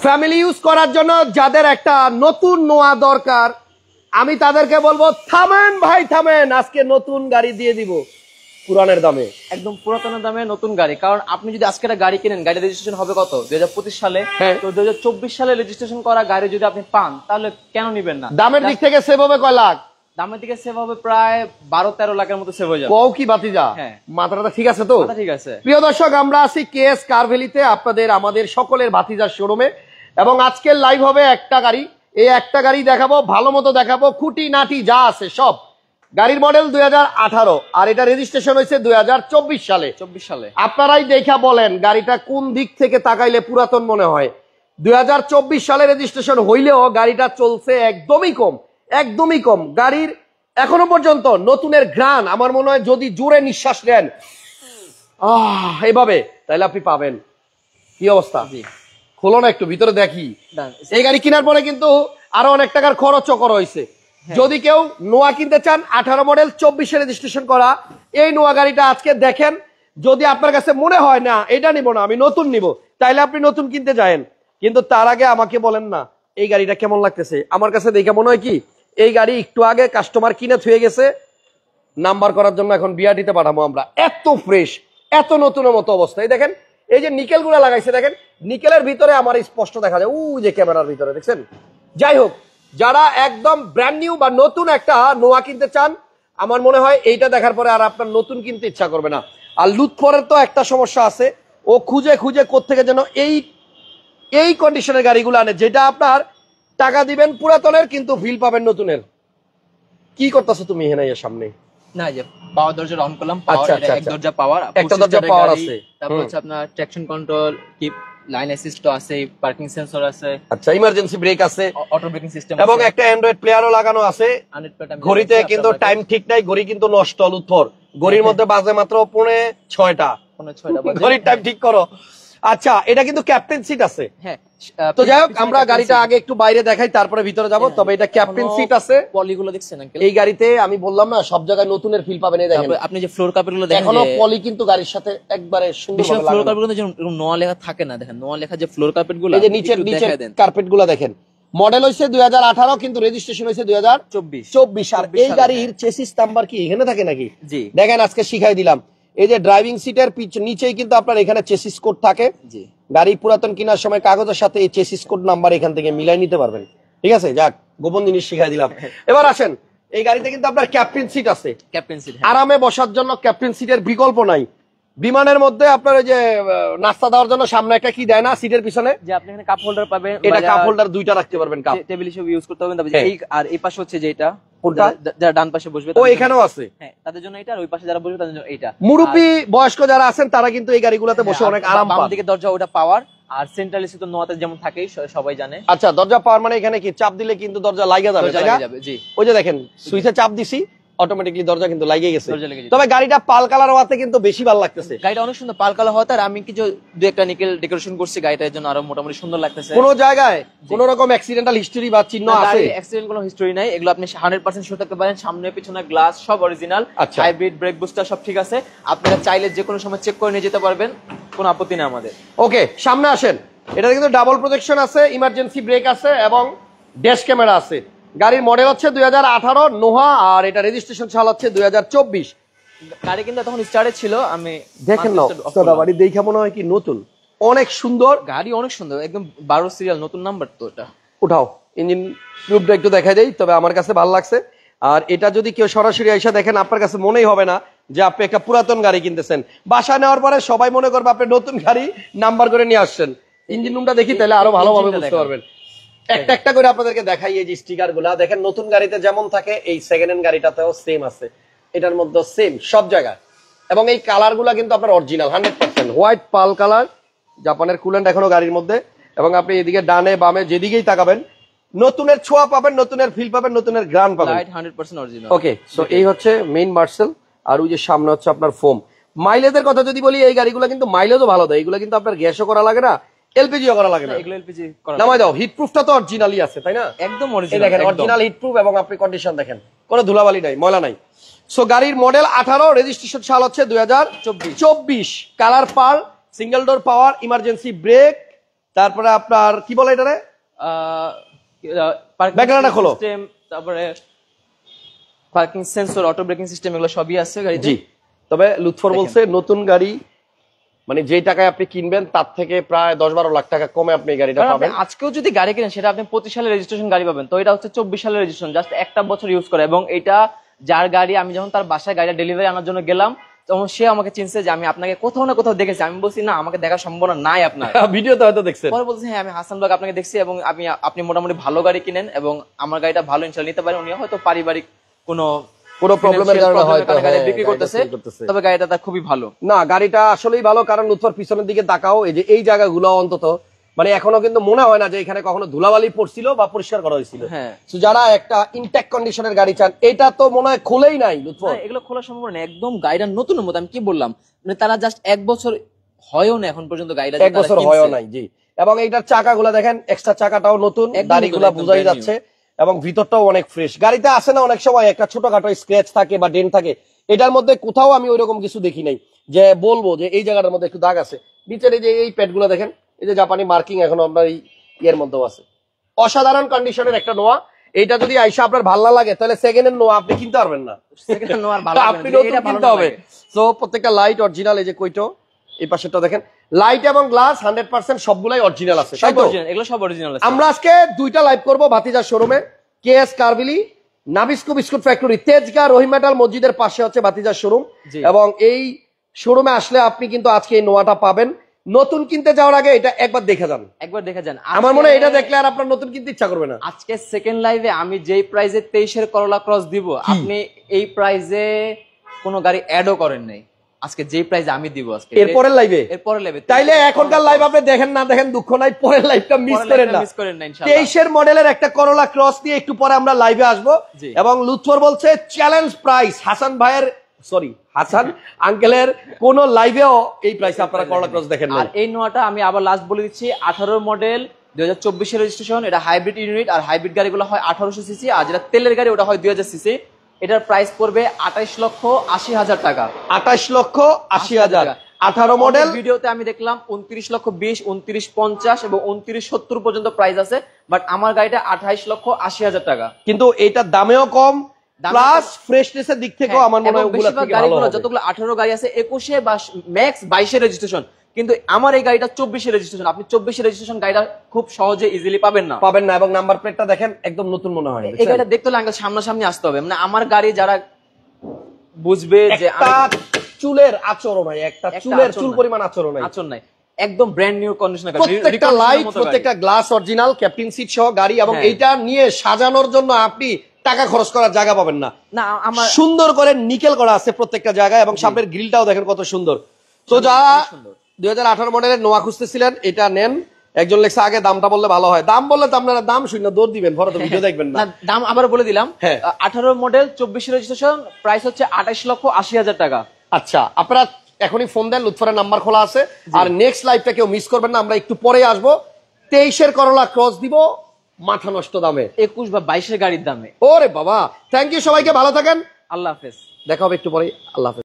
Family use করার জন্য যাদের একটা নতুন নোয়া দরকার, আমি তাদেরকে বলবো থামেন ভাই থামেন, আজকে নতুন গাড়ি দিয়ে দিব পুরানের দামে, একদম পুরাতনের দামে নতুন গাড়ি। কারণ আপনি যদি আজকে একটা গাড়ি কিনেন, গাড়ি রেজিস্ট্রেশন হবে কত 2025 সালে, তো 2024 সালে রেজিস্ট্রেশন করা গাড়ি যদি আপনি পান তাহলে কেন নিবেন না? দামের দিক থেকে সেভ হবে কয় লাখ? দামের দিকে সেভ হবে প্রায় 12-13 লাখের মতো সেভ হয়ে যাবে। কও কি বাতিজা, মাত্রাটা ঠিক আছে তো? ঠিক আছে। প্রিয় দর্শক, আমরা আছি কেএস কার ভ্যালিতে, আপনাদের আমাদের সকলের ভাতিজার শোরুমে, এবং আজকের লাইভ হবে একটা গাড়ি। এই একটা গাড়ি দেখাবো, ভালো মতো দেখাবো, খুঁটি নাটি যা আছে সব। গাড়ির মডেল 2018 আর এটা রেজিস্ট্রেশন হয়েছে 2024 সালে। আপনারাই দেখা বলেন গাড়িটা কোন দিক থেকে তাকাইলে পুরাতন মনে হয়। 2024 সালে রেজিস্ট্রেশন হইলেও গাড়িটা চলছে একদমই কম, একদমই কম। গাড়ির এখনো পর্যন্ত নতুনের ঘ্রাণ আমার মনে হয় যদি জোরে নিঃশ্বাস নেন এইভাবে, তাহলে আপনি পাবেন। কি অবস্থা? খোলো না একটু, ভিতরে দেখি। এই গাড়ি কেনার পরে কিন্তু আরো অনেক টাকার খরচও করা হয়েছে। যদি কেউ নোয়া কিনতে চান, 18 মডেল 24 রেজিস্ট্রেশন করা এই নোয়া গাড়িটা আজকে দেখেন। যদি আপনার কাছে মনে হয় না এটা নিব না, আমি নতুন নিব, তাইলে আপনি নতুন কিনতে যায়েন। কিন্তু তার আগে আমাকে বলেন না এই গাড়িটা কেমন লাগতেছে। আমার কাছে দেখে মনে হয় কি এই গাড়ি একটু আগে কাস্টমার কিনে থুয়ে গেছে, নাম্বার করার জন্য এখন বিআরটিতে পাঠাবো আমরা। এত ফ্রেশ, এত নতুনের মতো অবস্থায়। দেখেন এই যে নিকেল গুলা লাগাইছে, দেখেন নিকেলের ভিতরে আমার স্পষ্ট দেখা যায়, যে ক্যামেরার ভিতরে দেখছেন। যাই হোক, যারা একদম ব্র্যান্ড নিউ বা নতুন একটা নোয়া কিনতে চান, আমার মনে হয় এইটা দেখার পরে আর আপনার নতুন কিনতে ইচ্ছা করবে না। আর লুৎফরের তো একটা সমস্যা আছে, ও খুঁজে খুঁজে কোত্থেকে যেন এই কন্ডিশনের গাড়িগুলো আনে, যেটা আপনার টাকা দিবেন পুরাতনের কিন্তু ফিল পাবেন নতুনের। কি করতেছো তুমি এখানে সামনে? না, যে পাওয়ার দরজা অন করলাম। আচ্ছা, এক দরজা পাওয়ার, একটা দরজা পাওয়ার আছে। তারপর হচ্ছে আপনার traction control, keep line assist আছে, পার্কিং সেন্সর আছে, আচ্ছা ইমার্জেন্সি ব্রেক আছে, অটো ব্রেকিং সিস্টেম এবং একটা অ্যান্ড্রয়েড প্লেয়ারও লাগানো আছে। ঘড়িতে কিন্তু টাইম ঠিক নাই, ঘড়ি কিন্তু নষ্ট। লুৎফর ঘড়ির মধ্যে বাজে মাত্র 5:06টা। ঘড়ির টাইম ঠিক করো। আচ্ছা, এটা কিন্তু ক্যাপ্টেন সিট আছে। হ্যাঁ, তো যাই হোক, আমরা গাড়িটা আগে একটু বাইরে দেখাই, তারপরে ভিতরে যাব। তবে এটা ক্যাপ্টেন সিট আছে। পলিগুলো দেখছেন আঙ্কেল? এই গাড়িতে আমি বললাম না সব জায়গায় নতুনের ফিল পাবেন। এই দেখেন আপনি যে ফ্লোর কার্পেট গুলো দেখেন, এখনো পলি কিন্তু গাড়ির সাথে একবারে সুন্দর ভাবে লাগানো। ফ্লোর কার্পেট গুলো যেরকম নোয়া লেখা থাকে না, দেখেন নোয়া লেখা যে ফ্লোর কার্পেট গুলো, এই যে নিচের কার্পেট গুলো দেখেন। মডেল হইছে 2018 কিন্তু রেজিস্ট্রেশন হইছে 2024। আর এই গাড়ির চেসিস নাম্বার কি এখানে থাকে নাকি? জি দেখেন, আজকে শিখাই দিলাম। এই যে ড্রাইভিং সিটের নিচেই কিন্তু আপনার এখানে চেসিস কোড থাকে। জি, গাড়ি পুরাতন কেনার সময় কাগজের সাথে এই চেসিস কোড নাম্বার এখান থেকে মিলাই নিতে পারবেন। ঠিক আছে, যাক গোপন জিনিস শিখাই দিলাম। এবার আসেন, এই গাড়িতে কিন্তু আপনার ক্যাপ্টেন সিট আছে। ক্যাপ্টেন সিট, আরামে বসার জন্য ক্যাপ্টেন সিটের বিকল্প নাই। বিমানের মধ্যে আপনার ওই যে নাস্তা দেওয়ার জন্য সামনে একটা কি দেয় না সিটের পিছনে, যে আপনি এখানে কাপ হোল্ডার পাবেন। এটা কাপ হোল্ডার দুইটা রাখতে পারবেন, কাপ টেবিল হিসেবে ইউজ করতে পারবেন। আর এই পাশে হচ্ছে যেটা যারা ডান পাশে বসবে, ও এখানেও আছে। হ্যাঁ, তাদের জন্য এটা, আর ওই পাশে যারা বসবে তাদের জন্য এটা। মুরব্বি বয়স্ক যারা আছেন তারা কিন্তু এই গাড়িগুলোতে বসে অনেক আরাম পান। বাম দিকে দরজা ওটা পাওয়ার, আর সেন্ট্রাল এসি তো নোয়াতে যেমন থাকেই সবাই জানে। আচ্ছা, দরজা পাওয়ার মানে এখানে কি চাপ দিলে কিন্তু দরজা লাগা যাবে, তাই না? জি, ওই যে দেখেন সুইচে চাপ দিছি, অটোমেটিকলি দরজা কিন্তু লাগিয়ে গেছে। তবে গাড়িটা পাল কালার হওয়াতে কিন্তু বেশি ভালো লাগতেছে। গাড়িটা অনেক সুন্দর পাল কালার হওয়াতে, আর আমি কিছু দু একটা নিকেল ডেকোরেশন করছি গাড়িটার জন্য, আরো মোটামুটি সুন্দর লাগতেছে। কোন জায়গায় কোন রকম অ্যাক্সিডেন্টাল হিস্টরি বা চিহ্ন আছে? অ্যাক্সিডেন্ট কোনো হিস্টরি নাই, এগুলো আপনি 100% শিওর থাকতে পারেন। সামনে পিছনে গ্লাস সব অরিজিনাল, হাইব্রিড, ব্রেক বুস্টার সব ঠিক আছে। আপনারা চাইলে যে কোনো সময় চেক করে নিয়ে যেতে পারবেন, কোনো আপত্তি নেই আমাদের। ওকে, সামনে আসেন। এটা কিন্তু ডাবল প্রজেকশন আছে, ইমার্জেন্সি ব্রেক আছে এবং ড্যাশ ক্যামেরা আছে। গাড়ির মডেল হচ্ছে 2018 নোহা, আর এটা রেজিস্ট্রেশন সাল হচ্ছে 2024। গাড়ি কিন্তু তখন স্টার্টে ছিল, আমি দেখেন না গাড়ি দেখে মনে হয় কি নতুন, অনেক সুন্দর গাড়ি, অনেক সুন্দর, একদম 12 সিরিয়াল নতুন নাম্বার তো। এটা উঠাও, ইঞ্জিন রুমটা একটু দেখাই দেই, তবে আমার কাছে ভালো লাগছে। আর এটা যদি কেউ সরাসরি এসে দেখেন, আপনার কাছে মনেই হবে না যে আপনি একটা পুরাতন গাড়ি কিনতেছেন। বাসা নেওয়ার পরে সবাই মনে করবে আপনি নতুন গাড়ি নাম্বার করে নিয়ে আসছেন। ইঞ্জিন রুমটা দেখি, তাহলে আরো ভালোভাবে বুঝতে পারবেন। একটা একটা করে আপনাদেরকে দেখাই। এই যে স্টিকার গুলা দেখেন, নতুন গাড়িতে যেমন থাকে এই সেকেন্ড হ্যান্ড গাড়িটাতেও সেম আছে, এটার মধ্যে সেম সব জায়গায়। এবং এই কালার গুলা কিন্তু আপনার অরিজিনাল 100% হোয়াইট পাল কালার, জাপানের কুলেন্ট এখনো গাড়ির মধ্যে। এবং আপনি এদিকে ডানে বামে যেদিকেই তাকাবেন নতুনের ছোঁয়া পাবেন, নতুনের ফিল পাবেন, নতুনের গ্রান পাবেন। 100% অরিজিনাল। ওকে, সো এই হচ্ছে মেইন মার্সেল, আর ওই যে সামনে হচ্ছে আপনার ফোম। মাইলেজের কথা যদি বলি, এই গাড়িগুলো কিন্তু মাইলেজও ভালো দেয়। এগুলো কিন্তু আপনার গ্যাসও করা লাগে না, এলপিজিও করা লাগে না। এগুলো এলপিজি করা নামাই দাও। হিট প্রুফটা তো অরিজিনালি আছে, তাই না? একদম অরিজিনাল, দেখেন অরিজিনাল হিট প্রুফ, এবং আপনি কন্ডিশন দেখেন, কোনো ধুলাবালি নাই, ময়লা নাই। সো গাড়ির মডেল 18, রেজিস্ট্রেশন সাল হচ্ছে 2024। কালার পাল, সিঙ্গেল ডোর পাওয়ার, ইমার্জেন্সি ব্রেক, তারপরে আপনার কি বলে এটারে, ব্যাকগ্রাউন্ডটা খোলো। তারপরে parking sensor, auto braking system, এগুলো সবই আছে গাড়িতে। জি, তবে লুৎফর বলছে নতুন গাড়ি মানে যে টাকায় আপনি কিনবেন তার থেকে প্রায় 10-12 লাখ টাকা কমে আপনি এই গাড়িটা পাবেন। আজকেও যদি গাড়ি কিনেন সেটা আপনি 25 সালের রেজিস্ট্রেশন গাড়ি পাবেন, তো এটা হচ্ছে 24 সালের রেজিস্ট্রেশন, জাস্ট একটা বছর ইউজ করে। এবং এটা যার গাড়ি, আমি যখন তার বাসায় গাড়িটা ডেলিভারি আনার জন্য গেলাম তখন সে আমাকে চিনছে যে আমি আপনাকে কোথাও না কোথাও দেখেছি। আমি বলছি না, আমাকে দেখার সম্ভাবনা নাই আপনার, ভিডিওতে হয়তো দেখছেন। পরে বলছে হ্যাঁ আমি হাসান ব্লগ আপনাকে দেখছি এবং আপনি মোটামুটি ভালো গাড়ি কিনেন এবং আমার গাড়িটা ভালো ইনশাআল্লাহ নিতে পারেন। উনি হয়তো পারিবারিক কোনো প্রবলেমের কারণে হয়তো গাড়ি বিক্রি করতেছে, তবে গাড়িটা তার খুবই ভালো। না, গাড়িটা আসলেই ভালো, কারণ লুৎফর পিছনের দিকে তাকাও, এই যে এই জায়গাগুলো অন্তত মানে এখনো কিন্তু মনে হয় না যে এখানে কখনো ধুলাবালি পড়ছিল বা পরিষ্কার করা হয়েছিল। হ্যাঁ, যারা একটা ইনটেক কন্ডিশনের গাড়ি চান, এটা তো মনে হয় খুলেই নাই লুৎফর। এগুলো খোলা সম্ভব না, একদম গাড়িটা নতুনের মতো। আমি কি বললাম, মানে তারা জাস্ট 1 বছর হয়ও না এখন পর্যন্ত গাড়িটা, 1 বছর হয়ও নাই। জি, এবং এইটার চাকাগুলো দেখেন, এক্সট্রা চাকাটাও নতুন, দাড়িগুলো বোঝাই যাচ্ছে এবং ভিতরটাও অনেক ফ্রেশ। গাড়িতে আসে না অনেক সময় একটা ছোটখাটো স্ক্র্যাচ থাকে বা ডেন্ট থাকে, এটার মধ্যে কোথাও আমি ওইরকম কিছু দেখি নাই যে বলবো যে এই জায়গাটার মধ্যে একটু দাগ আছে। নিচের এই যে এই প্যাডগুলো দেখেন, এই যে জাপানি মার্কিং এখন আপনার এই ইয়ের মধ্যেও আছে। অসাধারণ কন্ডিশনের একটা নোয়া। এইটা যদি আইসা আপনার ভালো না লাগে তাহলে সেকেন্ড হ্যান্ড নোয়া আপনি কিনতে পারবেন না, আপনি নতুন কিনতে হবে। সো প্রত্যেকটা লাইট অরিজিনাল, এই যে কইটো এই পাশেরটা দেখেন, লাইট এবং গ্লাস 100% সবগুলাই অরিজিনাল আছে, তাই তো? এগুলো সব অরিজিনাল আছে। আমরা আজকে 2টা লাইভ করব ভাতিজার শোরুমে, কেএস কারবিলি, Nabisco biscuit factory, Tejgaon Rahim metal মসজিদের পাশে হচ্ছে ভাতিজার শোরুম। এবং এই শোরুমে আসলে আপনি কিন্তু আজকে এই নোয়াটা পাবেন। নতুন কিনতে যাওয়ার আগে এটা একবার দেখে যান, আমার মনে হয় এটা দেখলে আর আপনার নতুন কিনতে ইচ্ছা করবে না। আজকে সেকেন্ড লাইভে আমি যেই প্রাইসে 23-এর করলা ক্রস দিব, আপনি এই প্রাইসে কোনো গাড়ি অ্যাডও করেন নাই। আজকে যেই প্রাইসে আমি দিব আজকে এরপরের লাইভে, তাইলে এখনকার লাইভ আপনি দেখেন না দেখেন দুঃখ নাই, পরের লাইভটা মিস করেন না। 23-এর মডেলের একটা করলা ক্রস দিয়ে একটু পরে আমরা লাইভে আসবো। এবং লুৎফর বলছে চ্যালেঞ্জ প্রাইস, হাসান ভাইয়ের হাসান আঙ্কেলের কোন লাইভেও এই প্রাইসে আপনারা করলা ক্রস দেখেন না। আর এই নোয়াটা আমি আবার লাস্ট বলে দিচ্ছি, 18 মডেল 2024 এর রেজিস্ট্রেশন, এটা হাইব্রিড ইউনিট। আর হাইব্রিড গাড়িগুলো হয় 1800 সিসি, আর যেটা তেলের গাড়ি ওটা হয় 2000 সিসি। এটার প্রাইস পড়বে 28,80,000 টাকা। 28,80,000। 18 মডেল। ভিডিওতে আমি দেখলাম 29,20,000, 29,50 এবং 29,70 পর্যন্ত প্রাইস আছে, বাট আমার গাড়িটা 28,80,000 টাকা। কিন্তু এটা দামেও কম, প্লাস ফ্রেশনেসের দিক থেকেও আমার মনে হয় ওগুলা থেকে ভালো হবে। যতগুলো 18 গাড়ি আছে 21-এ বা ম্যাক্স 22-এর রেজিস্ট্রেশন, কিন্তু আমার এই গাড়িটা 24-এর রেজিস্ট্রেশন। আপনি 24-এর রেজিস্ট্রেশন গাড়িটা খুব সহজে ইজিলি পাবেন না। এবং নাম্বার প্লেটটা দেখেন একদম নতুন মনে হয়। এই গাড়িটা দেখতে হলে আঙ্কেল সামনাসামনি আসতে হবে, মানে আমার গাড়ি যারা বুঝবে যে চুলের আচরণ নাই, একটা চুল পরিমাণ আচরণ নাই, একদম ব্র্যান্ড নিউ কন্ডিশনের গাড়ি। প্রত্যেকটা লাইট, প্রত্যেকটা গ্লাস অরিজিনাল, ক্যাপ্টেন সিট সহ গাড়ি। এবং এইটা নিয়ে সাজানোর জন্য আপনি টাকা খরচ করার জায়গা পাবেন না। আমার সুন্দর করে নিকেল করা আছে প্রত্যেকটা জায়গায়, এবং সামনের গ্রিলটাও দেখেন কত সুন্দর। তো যারা 2018 মডেলের নোয়া খুঁজতেছিলেন এটা নেন। একজন লেখছে আগে দামটা বললে ভালো হয়, দাম বললে তো আপনারা দাম শুনে দৌড় দিবেন, পরে তো ভিডিও দেখবেন না। দাম আবার বলে দিলাম, 18 মডেল 24 রেজিস্ট্রেশন, প্রাইস হচ্ছে 28,80,000 টাকা। আচ্ছা, আপনারা এখনই ফোন দেন, লুৎফরের নাম্বার খোলা আছে। আর নেক্সট লাইভটা কেউ মিস করবেন না, আমরা একটু পরে আসবো। 23-এর করলা ক্রস দিব মাথা নষ্ট দামে, 21 বা 22-এর গাড়ির দামে। ওরে বাবা, থ্যাংক ইউ সবাইকে, ভালো থাকেন, আল্লাহ হাফেজ। দেখা হবে একটু পরে, আল্লাহ হাফেজ।